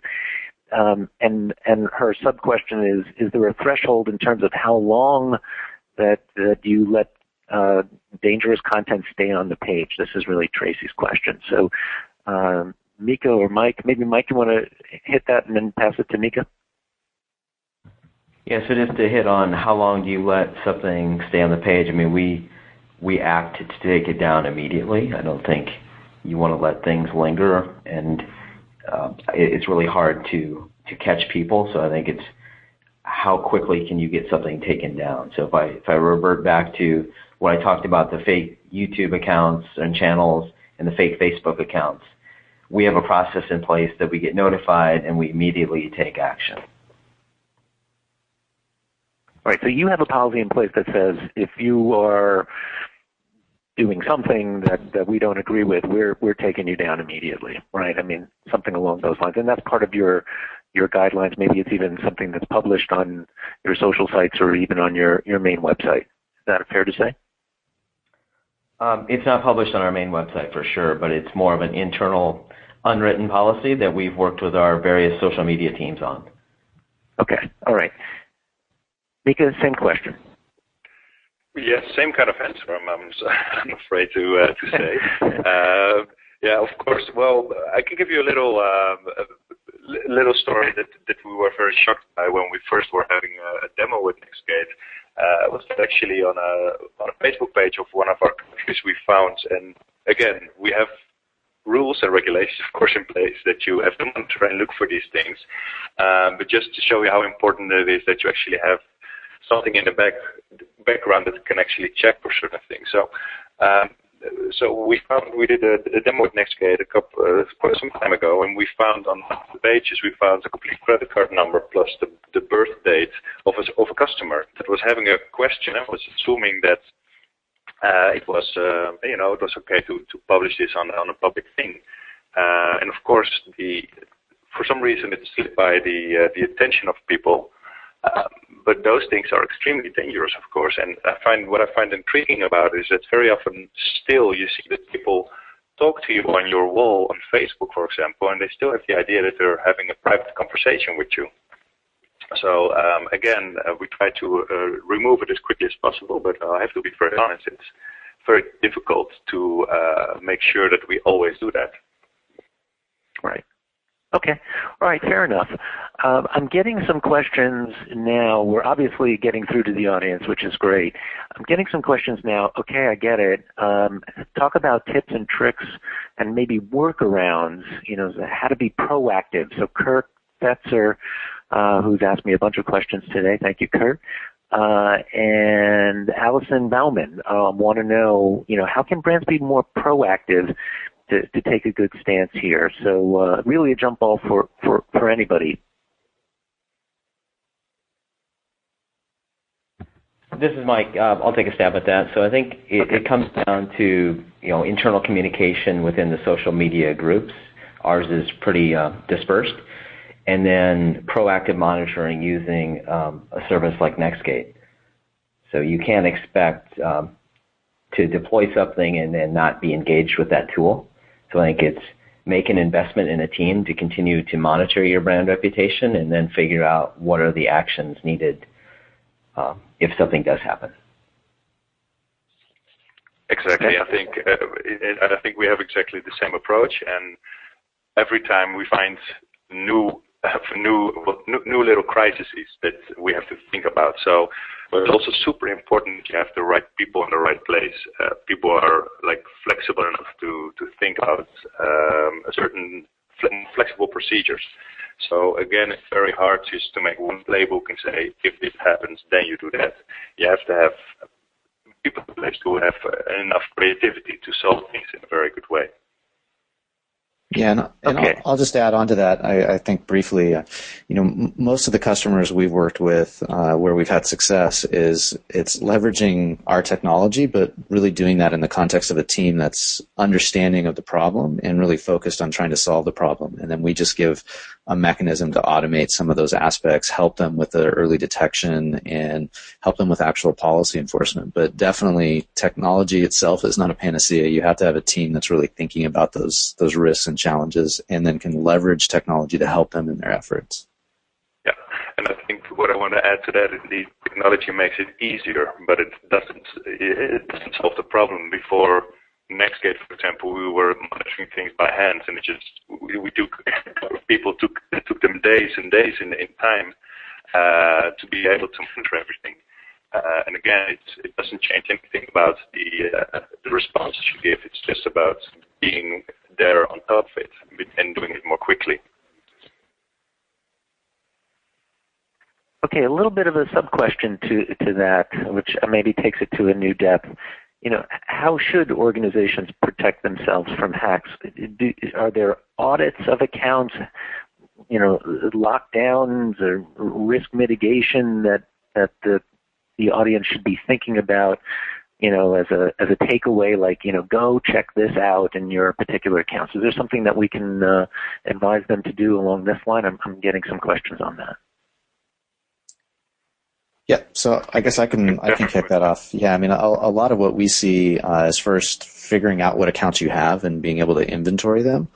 Speaker 1: And her sub-question is there a threshold in terms of how long that you let dangerous content stay on the page? This is really Tracy's question. So Mika or Mike, maybe Mike, you want to hit that and then pass it to Mika?
Speaker 4: Yeah, so just to hit on how long do you let something stay on the page, I mean, we act to take it down immediately. I don't think you want to let things linger, and it's really hard to catch people, so I think it's how quickly can you get something taken down. So if I revert back to what I talked about, the fake YouTube accounts and channels and the fake Facebook accounts, we have a process in place that we get notified and we immediately take action.
Speaker 1: All right, so you have a policy in place that says if you are doing something that we don't agree with, we're taking you down immediately, right? I mean, something along those lines. And that's part of your guidelines. Maybe it's even something that's published on your social sites or even on your main website. Is that fair to say?
Speaker 4: It's not published on our main website for sure, but it's more of an internal unwritten policy that we've worked with our various social media teams on. Okay,
Speaker 1: all right. Mika, same question.
Speaker 3: Yes, same kind of answer, I'm afraid to say. Yeah, of course. Well, I can give you a little story that we were very shocked by when we first were having a demo with Nextgate. It was actually on a Facebook page of one of our countries we found, and again, we have rules and regulations, of course, in place that you have to monitor and look for these things. But just to show you how important it is that you actually have something in the background that can actually check for certain things. So we did a demo with Nextgate quite some time ago, and we found on the pages a complete credit card number plus the birth date of a customer that was having a question and was assuming that it was okay to publish this on a public thing, and of course for some reason it slipped by the attention of people. But those things are extremely dangerous, of course, and what I find intriguing about it is that very often still you see that people talk to you on your wall on Facebook, for example, and they still have the idea that they're having a private conversation with you. So again, we try to remove it as quickly as possible, but I have to be very honest, it's very difficult to make sure that we always do that.
Speaker 1: Right. Okay. All right. Fair enough. I'm getting some questions now. We're obviously getting through to the audience, which is great. I'm getting some questions now. Okay, I get it. Talk about tips and tricks and maybe workarounds, how to be proactive. So Kurt Fetzer, who's asked me a bunch of questions today. Thank you, Kurt. And Allison Bauman want to know, how can brands be more proactive to take a good stance here? So really a jump ball for anybody.
Speaker 4: This is Mike. I'll take a stab at that. So I think it comes down to internal communication within the social media groups. Ours is pretty dispersed. And then proactive monitoring using a service like Nextgate. So you can't expect to deploy something and then not be engaged with that tool. So I think it's make an investment in a team to continue to monitor your brand reputation and then figure out what are the actions needed if something does happen.
Speaker 3: Exactly. I think we have exactly the same approach, and every time we find new little crises that we have to think about. So, but it's also super important that you have the right people in the right place. People are flexible enough to think about certain flexible procedures. So again, it's very hard just to make one playbook and say, if this happens, then you do that. You have to have people in place who have enough creativity to solve things in a very good way.
Speaker 2: Yeah, and
Speaker 1: Okay.
Speaker 2: I'll just add on to that. I think briefly, most of the customers we've worked with where we've had success it's leveraging our technology, but really doing that in the context of a team that's understanding of the problem and really focused on trying to solve the problem. And then we just give a mechanism to automate some of those aspects, help them with the early detection, and help them with actual policy enforcement. But definitely, technology itself is not a panacea. You have to have a team that's really thinking about those risks and challenges, and then can leverage technology to help them in their efforts.
Speaker 3: Yeah, and I think what I want to add to that is the technology makes it easier, but it doesn't solve the problem. Before Nextgate, for example, we were monitoring things by hand, and people took them days and days in time to be able to monitor everything. And again, it doesn't change anything about the responses you give. It's just about being there on top of it and doing it more quickly.
Speaker 1: Okay, a little bit of a sub-question to that, which maybe takes it to a new depth. How should organizations protect themselves from hacks? Are there audits of accounts, lockdowns or risk mitigation that the audience should be thinking about, as a takeaway, like, go check this out in your particular accounts? Is there something that we can advise them to do along this line? I'm getting some questions on that.
Speaker 2: Yeah, so I guess I can kick that off. Yeah, I mean, a lot of what we see is first figuring out what accounts you have and being able to inventory them,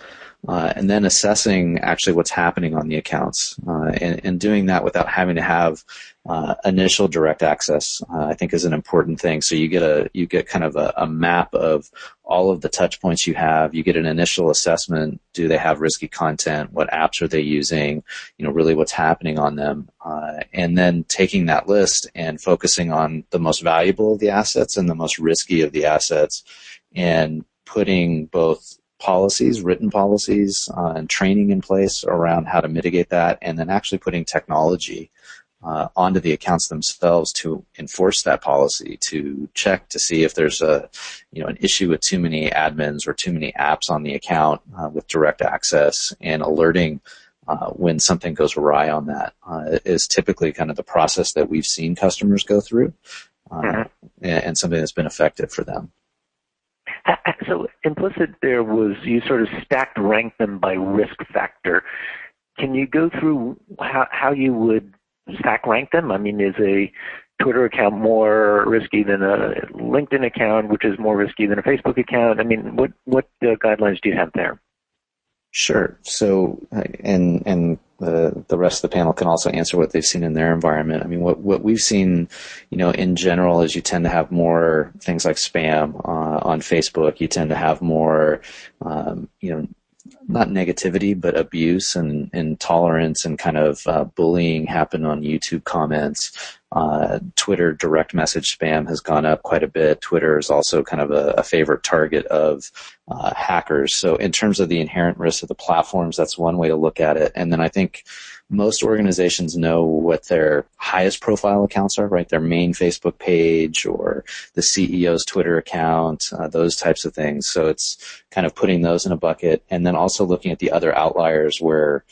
Speaker 2: and then assessing actually what's happening on the accounts, and doing that without having to have initial direct access, I think is an important thing. So you get kind of a map of all of the touch points you have. You get an initial assessment. Do they have risky content? What apps are they using? Really what's happening on them. And then taking that list and focusing on the most valuable of the assets and the most risky of the assets, and putting both policies, written policies, and training in place around how to mitigate that, and then actually putting technology onto the accounts themselves to enforce that policy, to check to see if there's an issue with too many admins or too many apps on the account with direct access, and alerting when something goes awry on that is typically kind of the process that we've seen customers go through, and something that's been effective for them.
Speaker 1: So implicit there was you sort of stacked rank them by risk factor. Can you go through how you would stack rank them? I mean, is a Twitter account more risky than a LinkedIn account, which is more risky than a Facebook account? I mean, what guidelines do you have there?
Speaker 2: Sure. So, and the rest of the panel can also answer what they've seen in their environment. I mean, what we've seen, in general, is you tend to have more things like spam on Facebook. You tend to have more, not negativity, but abuse and intolerance and kind of bullying happen on YouTube comments. Twitter direct message spam has gone up quite a bit. Twitter is also kind of a favorite target of hackers. So in terms of the inherent risk of the platforms, that's one way to look at it. And then I think most organizations know what their highest profile accounts are, right? Their main Facebook page or the CEO's Twitter account, those types of things. So it's kind of putting those in a bucket, and then also looking at the other outliers where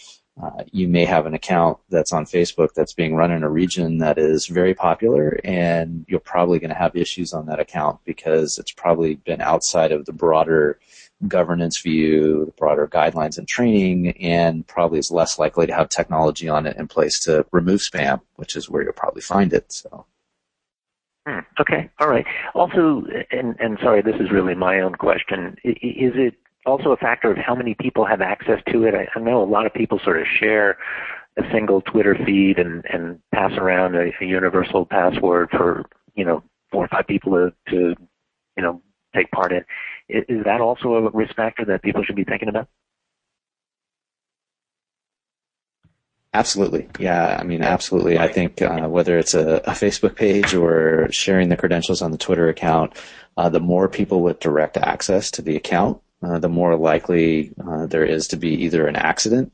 Speaker 2: you may have an account that's on Facebook that's being run in a region that is very popular, and you're probably going to have issues on that account because it's probably been outside of the broader governance view, the broader guidelines and training, and probably is less likely to have technology on it in place to remove spam, which is where you'll probably find it. So.
Speaker 1: Okay, all right. Also, and sorry, this is really my own question, is it also a factor of how many people have access to it? I know a lot of people sort of share a single Twitter feed and pass around a universal password for 4 or 5 people to take part in. Is that also a risk factor that people should be thinking about?
Speaker 2: Absolutely. Yeah, I mean, absolutely. I think whether it's a Facebook page or sharing the credentials on the Twitter account, the more people with direct access to the account, the more likely there is to be either an accident.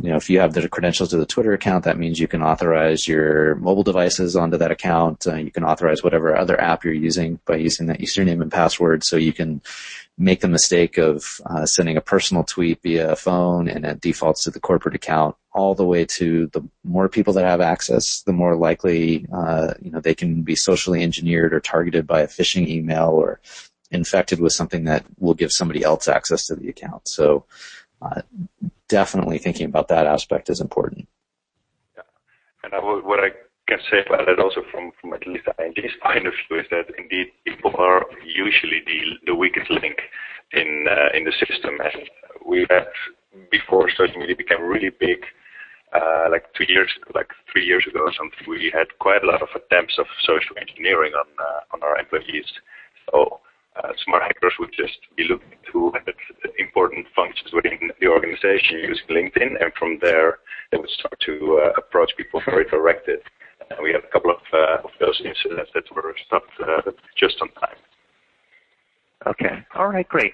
Speaker 2: If you have the credentials to the Twitter account, that means you can authorize your mobile devices onto that account. You can authorize whatever other app you're using by using that username and password, so you can make the mistake of sending a personal tweet via a phone and it defaults to the corporate account, all the way to the more people that have access, the more likely they can be socially engineered or targeted by a phishing email or infected with something that will give somebody else access to the account. So definitely thinking about that aspect is important.
Speaker 3: Yeah. And what I can say about it also from at least ING's point of view is that indeed people are usually the weakest link in the system. And we had, before social media became really big, like 3 years ago or something, we had quite a lot of attempts of social engineering on our employees. So smart hackers would just be looking to important functions within the organization using LinkedIn, and from there they would start to approach people very directed. And we had a couple of those incidents that were stopped just on time.
Speaker 1: Okay. All right, great.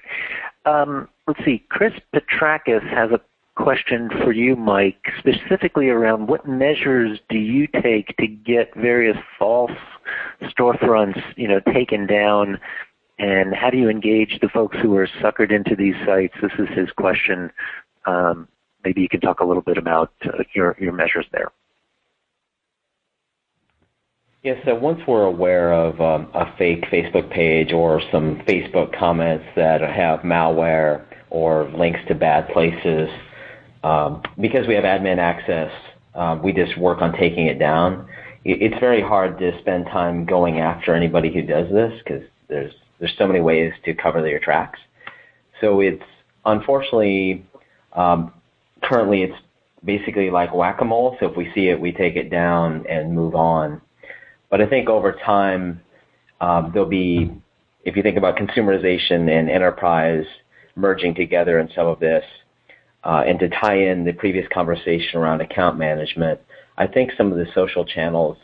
Speaker 1: Let's see. Chris Petrakis has a question for you, Mike, specifically around what measures do you take to get various false storefronts, taken down, and how do you engage the folks who are suckered into these sites? This is his question. Maybe you can talk a little bit about your measures there.
Speaker 4: Yes, so once we're aware of a fake Facebook page or some Facebook comments that have malware or links to bad places, because we have admin access, we just work on taking it down. It's very hard to spend time going after anybody who does this because there's so many ways to cover your tracks. So it's unfortunately currently it's basically like whack-a-mole. So if we see it, we take it down and move on. But I think over time, there'll be, if you think about consumerization and enterprise merging together in some of this, and to tie in the previous conversation around account management, I think some of the social channels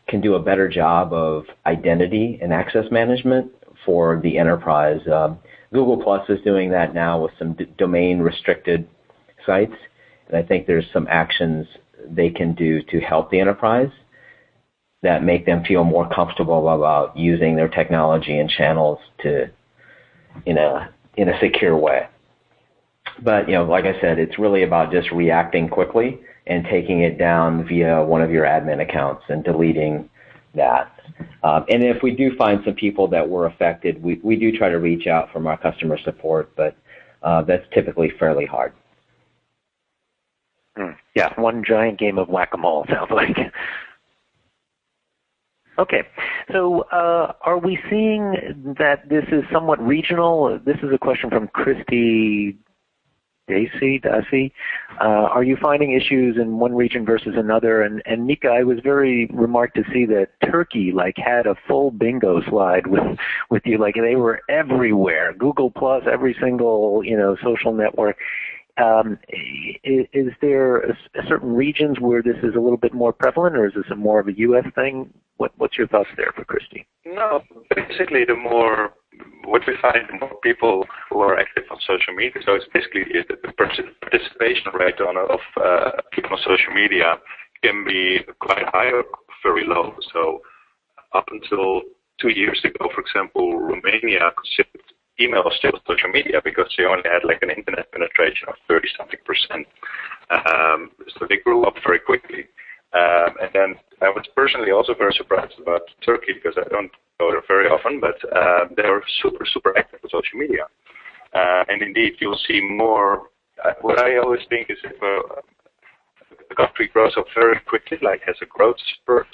Speaker 4: can do a better job of identity and access management for the enterprise. Google Plus is doing that now with some domain-restricted sites, and I think there's some actions they can do to help the enterprise that make them feel more comfortable about using their technology and channels in a secure way. But, like I said, it's really about just reacting quickly and taking it down via one of your admin accounts and deleting that. And if we do find some people that were affected, we do try to reach out from our customer support, but that's typically fairly hard.
Speaker 1: Yeah, one giant game of whack-a-mole, sounds like. Okay, so are we seeing that this is somewhat regional? This is a question from Christy Dacy. Are you finding issues in one region versus another? And Mika, I was very remarked to see that Turkey had a full bingo slide with you, they were everywhere. Google Plus, every single social network. Is there certain regions where this is a little bit more prevalent, or is this more of a U.S. thing? What's your thoughts there for Christy?
Speaker 3: No, basically what we find, the more people who are active on social media, so it's basically the participation rate of people on social media can be quite high or very low. So up until 2 years ago, for example, Romania considered email still social media because they only had an internet penetration of 30-something%. So they grew up very quickly. And then I was personally also very surprised about Turkey because I don't go there very often, but they are super, super active on social media. And indeed, you'll see more. What I always think is if the country grows up very quickly, has a growth spurt,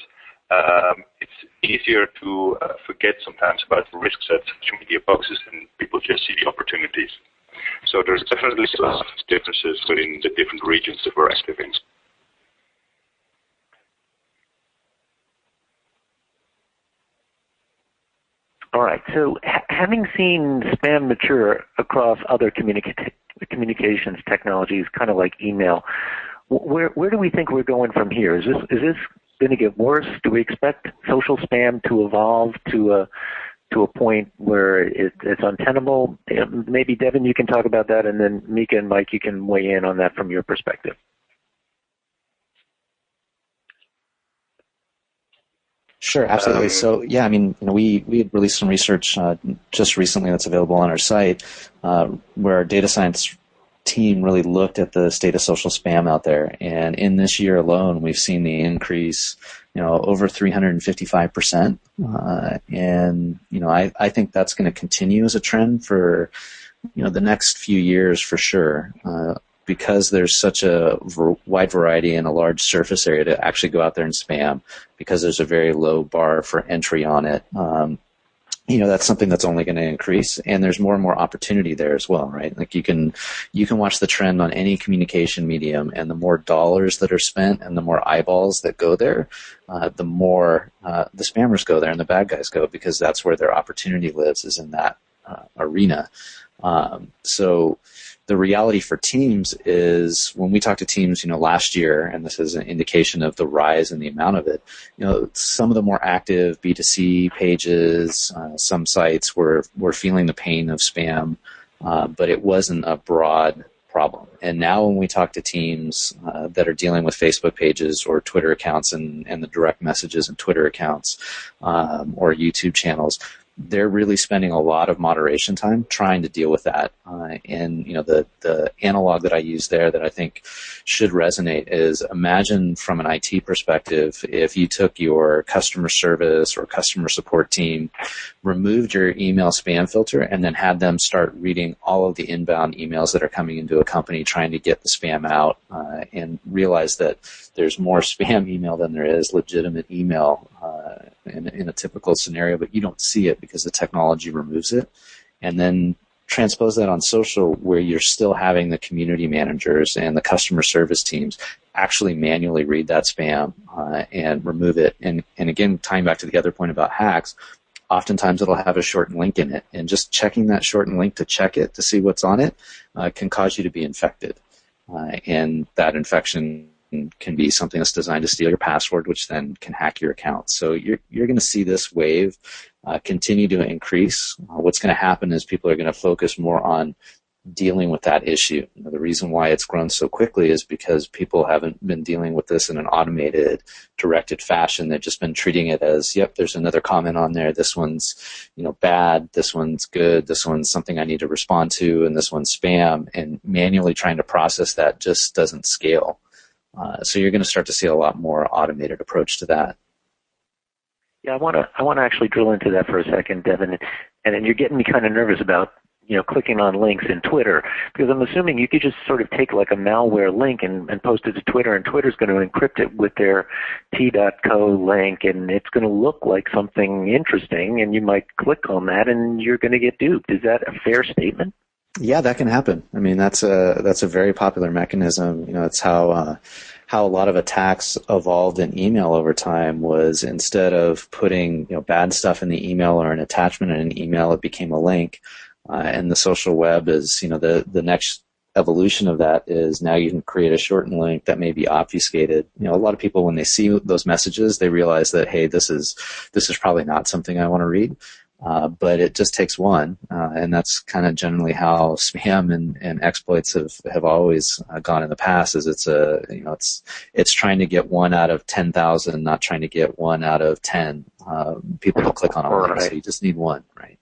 Speaker 3: it's easier to forget sometimes about the risks that social media poses, and people just see the opportunities. So there's definitely some differences within the different regions that we're active in.
Speaker 1: All right. So having seen spam mature across other communications technologies, kind of like email, where do we think we're going from here? Is this going to get worse? Do we expect social spam to evolve to a point where it's untenable? Maybe Devin, you can talk about that, and then Mika and Mike, you can weigh in on that from your perspective.
Speaker 2: Sure, absolutely. So, yeah, I mean, we had released some research just recently that's available on our site where our data science team really looked at the state of social spam out there. And in this year alone, we've seen the increase, over 355%. And, I think that's going to continue as a trend for, the next few years for sure. Because there's such a wide variety and a large surface area to actually go out there and spam, because there's a very low bar for entry on it. That's something that's only going to increase, and there's more and more opportunity there as well, right? Like you can watch the trend on any communication medium, and the more dollars that are spent and the more eyeballs that go there, the more the spammers go there and the bad guys go, because that's where their opportunity lives, is in that arena. So the reality for teams is, when we talked to teams, last year, and this is an indication of the rise in the amount of it, some of the more active B2C pages, some sites were feeling the pain of spam, but it wasn't a broad problem. And now when we talk to teams that are dealing with Facebook pages or Twitter accounts and the direct messages and Twitter accounts or YouTube channels, they're really spending a lot of moderation time trying to deal with that. And the analog that I use there that I think should resonate is, imagine from an IT perspective, if you took your customer service or customer support team, removed your email spam filter, and then had them start reading all of the inbound emails that are coming into a company trying to get the spam out, and realize that there's more spam email than there is legitimate email in a typical scenario, but you don't see it because the technology removes it. And then transpose that on social, where you're still having the community managers and the customer service teams actually manually read that spam and remove it. And again, tying back to the other point about hacks, oftentimes it'll have a shortened link in it, and just checking that shortened link to check it to see what's on it can cause you to be infected. And that infection can be something that's designed to steal your password, which then can hack your account. So you're going to see this wave continue to increase. What's going to happen is people are going to focus more on dealing with that issue. The reason why it's grown so quickly is because people haven't been dealing with this in an automated, directed fashion. They've just been treating it as, yep, there's another comment on there. This one's, bad. This one's good. This one's something I need to respond to, and this one's spam. And manually trying to process that just doesn't scale. So you're going to start to see a lot more automated approach to that.
Speaker 1: Yeah, I want to actually drill into that for a second, Devin, and you're getting me kind of nervous about clicking on links in Twitter, because I'm assuming you could just sort of take like a malware link and post it to Twitter, and Twitter's going to encrypt it with their t.co link, and it's going to look like something interesting, and you might click on that, and you're going to get duped. Is that a fair statement?
Speaker 2: Yeah, that can happen. I mean, that's a very popular mechanism. It's how a lot of attacks evolved in email over time. Was, instead of putting bad stuff in the email or an attachment in an email, it became a link. And the social web is the next evolution of that is, now you can create a shortened link that may be obfuscated. A lot of people, when they see those messages, they realize that, hey, this is probably not something I want to read. But it just takes one, and that's kind of generally how spam and exploits have always gone in the past. Is it's trying to get 1 out of 10,000, not trying to get 1 out of 10 people to click on a link. So you just need one, right?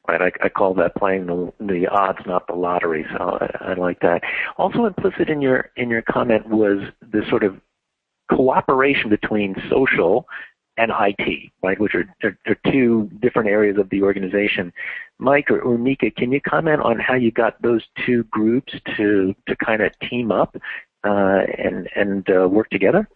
Speaker 1: Right, I call that playing the odds, not the lottery. So I like that. Also implicit in your comment was the sort of cooperation between social and IT, right, which are two different areas of the organization. Mike or Mika, can you comment on how you got those two groups to kind of team up and work together?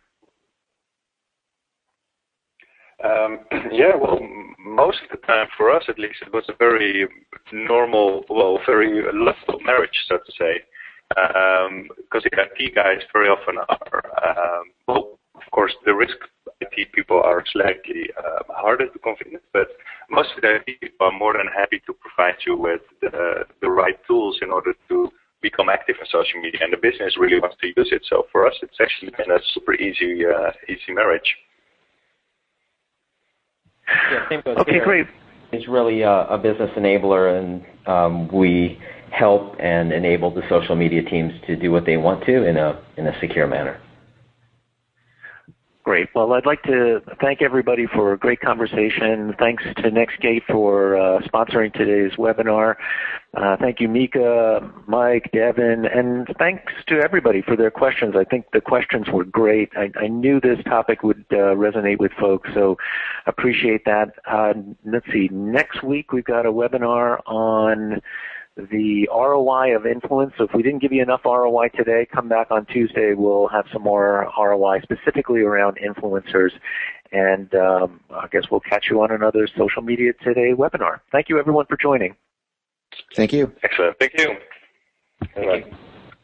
Speaker 3: Yeah, well, most of the time, for us at least, it was a very normal, very lustful marriage, so to say, because the IT guys very often are, of course, the risk IT people are slightly harder to convince, but most of the IT people are more than happy to provide you with the right tools in order to become active in social media, and the business really wants to use it. So for us, it's actually been a super easy marriage.
Speaker 4: Yeah, same goes
Speaker 1: okay,
Speaker 4: here.
Speaker 1: great.
Speaker 4: It's really a business enabler, and we help and enable the social media teams to do what they want to in a secure manner.
Speaker 1: Great. Well, I'd like to thank everybody for a great conversation. Thanks to Netscape for sponsoring today's webinar. Thank you, Mika, Mike, Devin, and thanks to everybody for their questions. I think the questions were great. I knew this topic would resonate with folks, so appreciate that. Let's see, next week we've got a webinar on the ROI of influence. So if we didn't give you enough ROI today, come back on Tuesday. We'll have some more ROI specifically around influencers. And I guess we'll catch you on another Social Media Today webinar. Thank you, everyone, for joining.
Speaker 2: Thank you.
Speaker 3: Excellent. Thank you. Bye-bye.